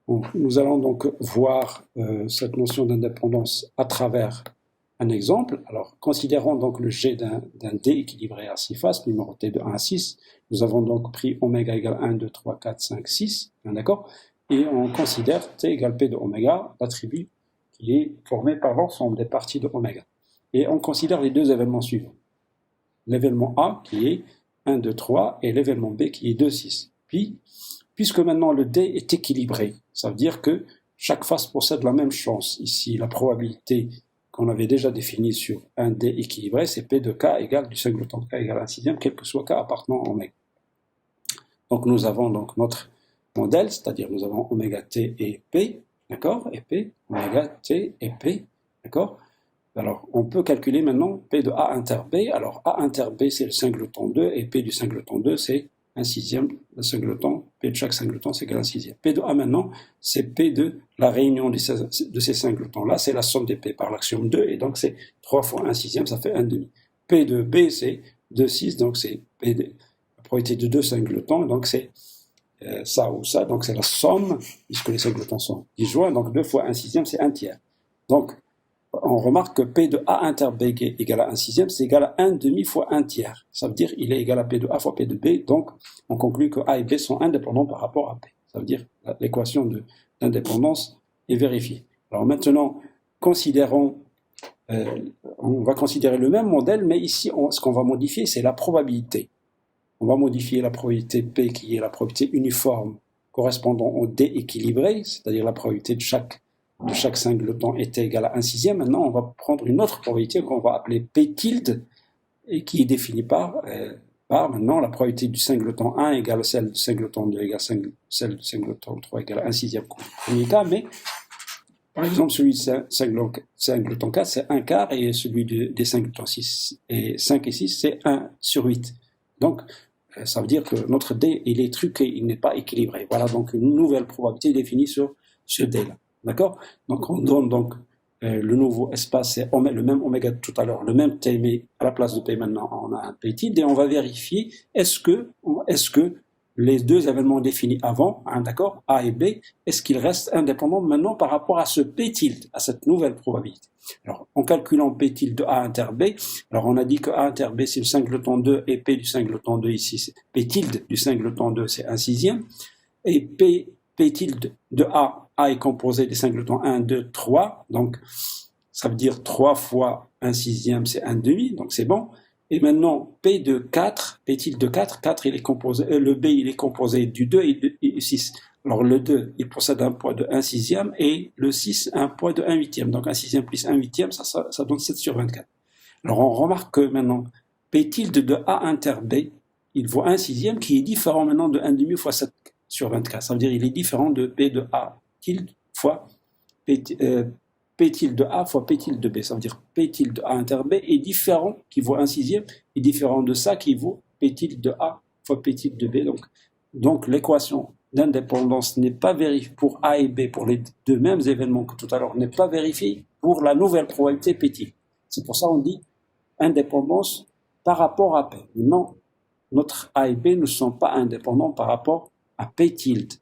Nous allons donc voir cette notion d'indépendance à travers un exemple. Alors, considérons donc le G d'un D équilibré à 6 faces, numéroté de 1 à 6. Nous avons donc pris oméga égale 1, 2, 3, 4, 5, 6, d'accord? Et on considère T égale P de oméga, l'attribut qui est formé par l'ensemble des parties de oméga. Et on considère les deux événements suivants. L'événement A qui est 1, 2, 3 et l'événement B qui est 2, 6. Puis, puisque maintenant le D est équilibré, ça veut dire que chaque face possède la même chance. Ici, la probabilité qu'on avait déjà définie sur un D équilibré, c'est P de K égale du singleton K égale 1 sixième, quel que soit K appartenant à oméga. Donc nous avons donc notre modèle, c'est-à-dire nous avons oméga T et P, d'accord, et P, oméga T et P, d'accord. Alors, on peut calculer maintenant P de A inter B. Alors, A inter B, c'est le singleton 2, et P du singleton 2, c'est 1 sixième, le singleton. P de chaque singleton, c'est égal à 1 sixième. P de A maintenant, c'est P de la réunion de ces singletons-là, c'est la somme des P par l'axiome 2, et donc c'est 3 fois 1 sixième, ça fait 1 demi. P de B, c'est 2, 6, donc c'est P de la probabilité de deux singletons, donc c'est ça ou ça, donc c'est la somme, puisque les singletons sont disjoints, donc 2 fois 1 sixième, c'est 1 tiers. Donc, on remarque que P de A inter B égale à 1 sixième, c'est égal à 1 demi fois 1 tiers. Ça veut dire qu'il est égal à P de A fois P de B, donc on conclut que A et B sont indépendants par rapport à P. Ça veut dire que l'équation d'indépendance est vérifiée. Alors maintenant, considérons, on va considérer le même modèle, mais ici, ce qu'on va modifier, c'est la probabilité. On va modifier la probabilité P, qui est la probabilité uniforme correspondant au D équilibré, c'est-à-dire la probabilité de chaque singleton était égal à 1 sixième. Maintenant, on va prendre une autre probabilité qu'on va appeler P tilde, et qui est définie par maintenant la probabilité du singleton 1 égale celle du singleton 2 égale celle du singleton 3 égale à 1 sixième. Premier cas, mais par exemple, celui du singleton 4, c'est 1 quart, et celui des singletons 5 et 6, c'est 1 sur 8. Donc, ça veut dire que notre D, il est truqué, il n'est pas équilibré. Voilà donc une nouvelle probabilité définie sur ce D-là. D'accord? Donc, on donne donc le nouveau espace, c'est le même oméga de tout à l'heure, le même T, mais à la place de P maintenant, on a un P tilde, et on va vérifier est-ce que les deux événements définis avant, hein, d'accord, A et B, est-ce qu'ils restent indépendants maintenant par rapport à ce P tilde, à cette nouvelle probabilité. Alors, en calculant P tilde de A inter B, alors on a dit que A inter B c'est le singleton 2 et P du singleton 2 ici, c'est P tilde du singleton 2 c'est 1 sixième, et P tilde de A est composé des singletons 1, 2, 3, donc ça veut dire 3 fois 1 sixième c'est 1 demi, donc c'est bon. Et maintenant, P de 4, P tilde de 4, il est composé, le B il est composé du 2 et du 6. Alors le 2, il possède un poids de 1 sixième, et le 6, un poids de 1 huitième. Donc 1 sixième plus 1 huitième, ça donne 7 sur 24. Alors on remarque que maintenant, P tilde de A inter B, il vaut 1 sixième, qui est différent maintenant de 1 demi fois 7 sur 24. Ça veut dire qu'il est différent de P de A tilde fois P tilde de A fois P tilde de B. Ça veut dire P tilde de A inter B est différent, qui vaut 1 sixième, est différent de ça qui vaut P tilde de A fois P tilde de B. Donc l'équation d'indépendance n'est pas vérifiée pour A et B, pour les deux mêmes événements que tout à l'heure, n'est pas vérifiée pour la nouvelle probabilité P tilde. C'est pour ça qu'on dit indépendance par rapport à P. Maintenant, notre A et B ne sont pas indépendants par rapport à P tilde.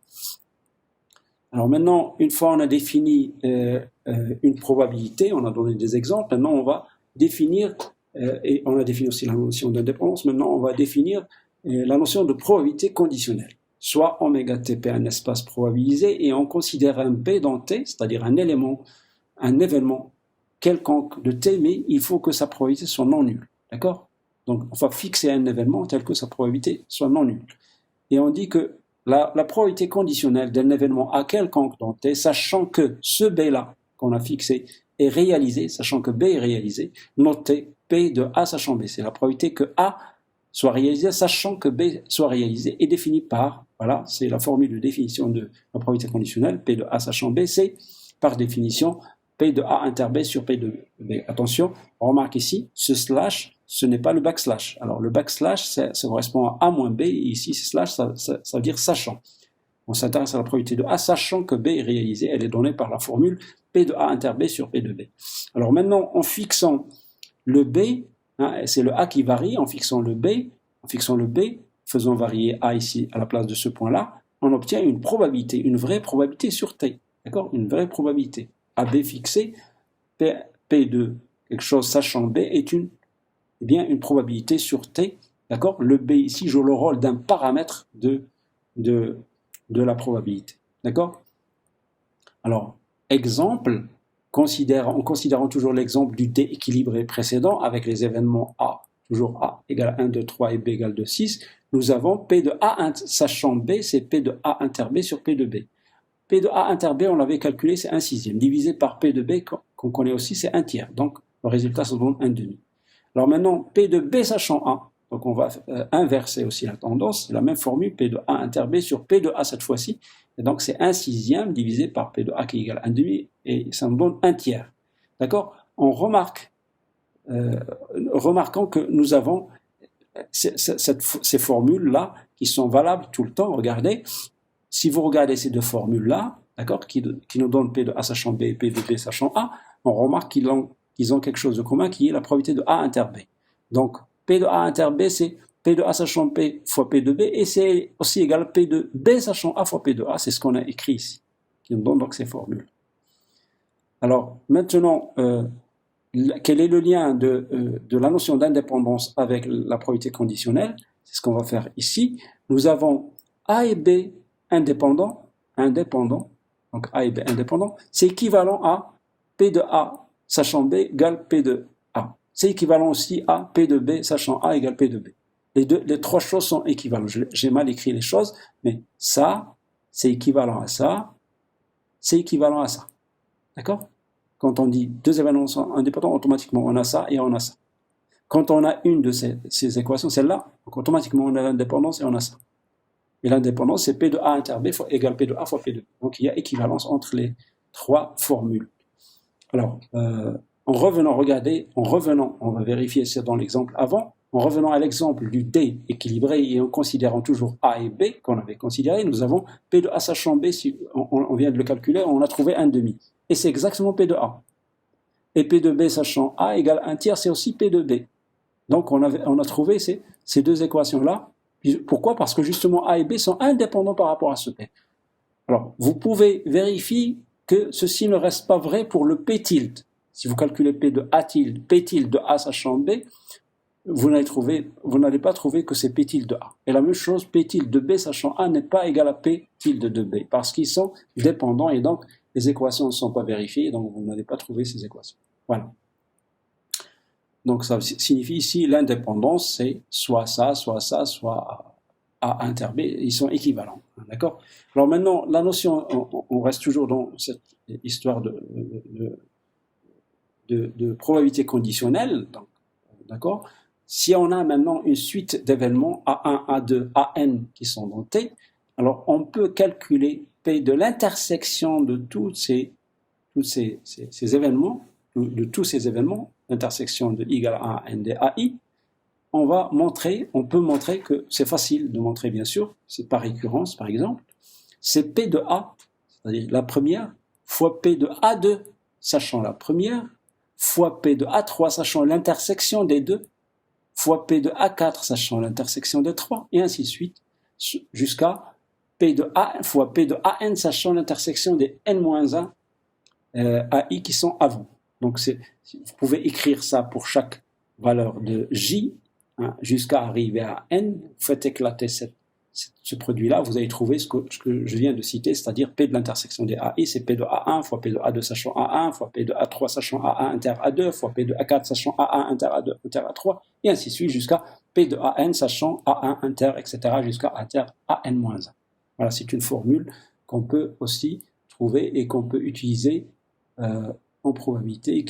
Alors maintenant, une fois on a défini une probabilité, on a donné des exemples, maintenant on va définir, et on a défini aussi la notion d'indépendance, maintenant on va définir la notion de probabilité conditionnelle. Soit oméga TP un espace probabilisé, et on considère un B dans T, c'est-à-dire un événement quelconque de T, mais il faut que sa probabilité soit non nulle. D'accord? Donc on va fixer un événement tel que sa probabilité soit non nulle. Et on dit que la probabilité conditionnelle d'un événement à quelconque dans T, sachant que ce B-là qu'on a fixé est réalisé, sachant que B est réalisé, notez P de A sachant B. C'est la probabilité que A soit réalisé, sachant que B soit réalisé, est définie par, voilà, c'est la formule de définition de la probabilité conditionnelle, P de A sachant B, c'est par définition P de A inter B sur P de B. Attention, on remarque ici, ce slash, ce n'est pas le backslash. Alors le backslash, ça correspond à A moins B, et ici, ce slash, ça veut dire sachant. On s'intéresse à la probabilité de A, sachant que B est réalisée, elle est donnée par la formule P de A inter B sur P de B. Alors maintenant, en fixant le B, hein, c'est le A qui varie, en fixant le B, faisons varier A ici à la place de ce point-là, on obtient une probabilité, une vraie probabilité sur T. D'accord? Une vraie probabilité. AB fixé, P de quelque chose sachant B est une probabilité sur T. D'accord? Le B ici joue le rôle d'un paramètre de la probabilité. D'accord? Alors, exemple, en considérant toujours l'exemple du D équilibré précédent avec les événements A, toujours A égale 1, 2, 3 et B égale 2, 6, nous avons P de A sachant B, c'est P de A inter B sur P de B. P de A inter B, on l'avait calculé, c'est 1/6, divisé par P de B, qu'on connaît aussi, c'est 1 tiers. Donc, le résultat se donne 1 demi. Alors maintenant, P de B sachant A, donc on va inverser aussi la tendance, c'est la même formule, P de A inter B sur P de A cette fois-ci, et donc c'est 1/6 divisé par P de A qui égale 1 demi, et ça nous donne 1 tiers. D'accord? On remarquant que nous avons ces formules-là qui sont valables tout le temps, regardez, si vous regardez ces deux formules-là, d'accord, qui nous donnent P de A sachant B et P de B sachant A, on remarque qu'ils ont quelque chose de commun qui est la probabilité de A inter B. Donc, P de A inter B, c'est P de A sachant P fois P de B, et c'est aussi égal à P de B sachant A fois P de A, c'est ce qu'on a écrit ici, qui nous donne donc ces formules. Alors, maintenant, quel est le lien de la notion d'indépendance avec la probabilité conditionnelle? C'est ce qu'on va faire ici. Nous avons A et B indépendants, donc A et B indépendants, c'est équivalent à P de A sachant B égale P de A. C'est équivalent aussi à P de B sachant A égale P de B. Les trois choses sont équivalentes. J'ai mal écrit les choses, mais ça, c'est équivalent à ça, c'est équivalent à ça. D'accord? Quand on dit deux événements sont indépendants, automatiquement on a ça et on a ça. Quand on a une de ces équations, celle-là, donc automatiquement on a l'indépendance et on a ça. Et l'indépendance, c'est P de A inter B égale P de A fois P de B. Donc il y a équivalence entre les trois formules. Alors, en revenant, on va vérifier ça dans l'exemple avant, en revenant à l'exemple du D équilibré et en considérant toujours A et B qu'on avait considéré, nous avons P de A sachant B, si on vient de le calculer, on a trouvé 1 demi. Et c'est exactement P de A. Et P de B sachant A égale 1 tiers, c'est aussi P de B. Donc on a trouvé ces deux équations-là. Pourquoi? Parce que justement A et B sont indépendants par rapport à ce P. Alors, vous pouvez vérifier que ceci ne reste pas vrai pour le P tilde. Si vous calculez P de A tilde, P tilde de A sachant B, vous n'allez pas trouver que c'est P tilde de A. Et la même chose, P tilde de B sachant A n'est pas égal à P tilde de B, parce qu'ils sont dépendants et donc les équations ne sont pas vérifiées, donc vous n'allez pas trouver ces équations. Voilà. Donc ça signifie ici l'indépendance, c'est soit ça, soit A inter B, ils sont équivalents. D'accord? Alors maintenant, la notion, on reste toujours dans cette histoire de probabilité conditionnelle. D'accord? Si on a maintenant une suite d'événements A1, A2, AN qui sont dans T, alors on peut calculer P de l'intersection de tous ces événements, l'intersection de I égale A, N, D, AI. On peut montrer que c'est facile de montrer, bien sûr, c'est par récurrence, par exemple, c'est P de A, c'est-à-dire la première, fois P de A2, sachant la première, fois P de A3, sachant l'intersection des deux, fois P de A4, sachant l'intersection des trois, et ainsi de suite, jusqu'à P de A fois P de AN, sachant l'intersection des N-1 AI qui sont avant. Donc vous pouvez écrire ça pour chaque valeur de J, jusqu'à arriver à N, vous faites éclater ce produit-là, vous allez trouver ce que je viens de citer, c'est-à-dire P de l'intersection des AI, c'est P de A1 fois P de A2 sachant A1, fois P de A3 sachant A1 inter A2, fois P de A4 sachant A1 inter A2 inter A3, et ainsi de suite jusqu'à P de AN sachant A1 inter, etc., jusqu'à inter AN-1. Voilà, c'est une formule qu'on peut aussi trouver et qu'on peut utiliser en probabilité qui